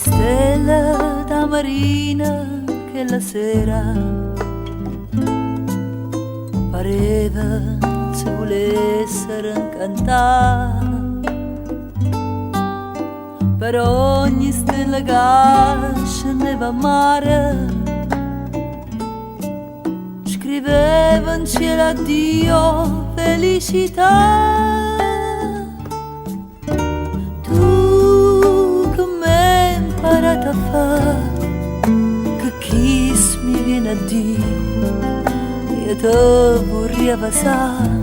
stelle da marina che la sera pareva se volessero incantare. Per ogni stella che scendeva a mare scriveva in cielo addio felicità. Tu che m'hai imparato a fare, che kiss mi viene a dire, io te vorrei passare.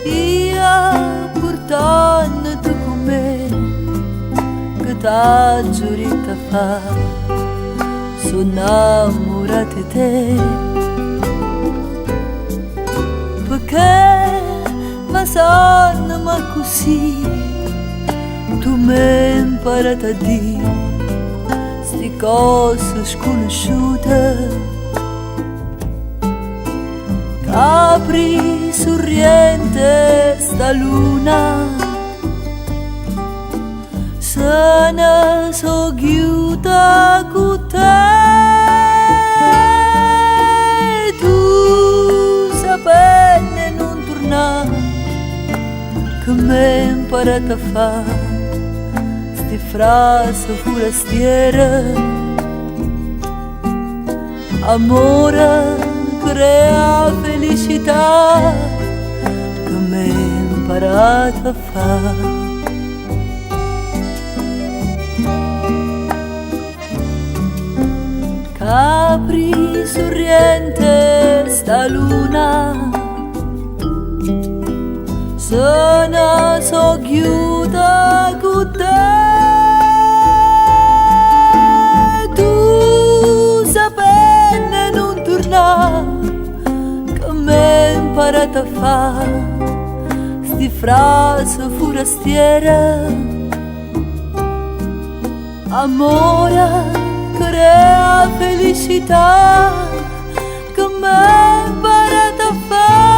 Io portando tu con me, che t'ha giurito a fare, sono innamorata di te. Perché ma sono ma così, tu m'hai imparato a dire sti cose sconosciute. Capri sorriente sta luna, se ne so chiusa con te. Tu sapenne non tornare, che m'hai imparato a fare sti frasi forastiere. Amore crea felicità, che m'hai imparato a fare. Capri sorriente sta luna, se ne so chiusa con te. Tu sapenne non tornare, che m'hai imparato a fare sti frasi forastiere. Amore crea felicità, che m'hai imparato a fare.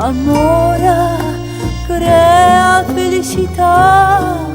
Amore crea felicità,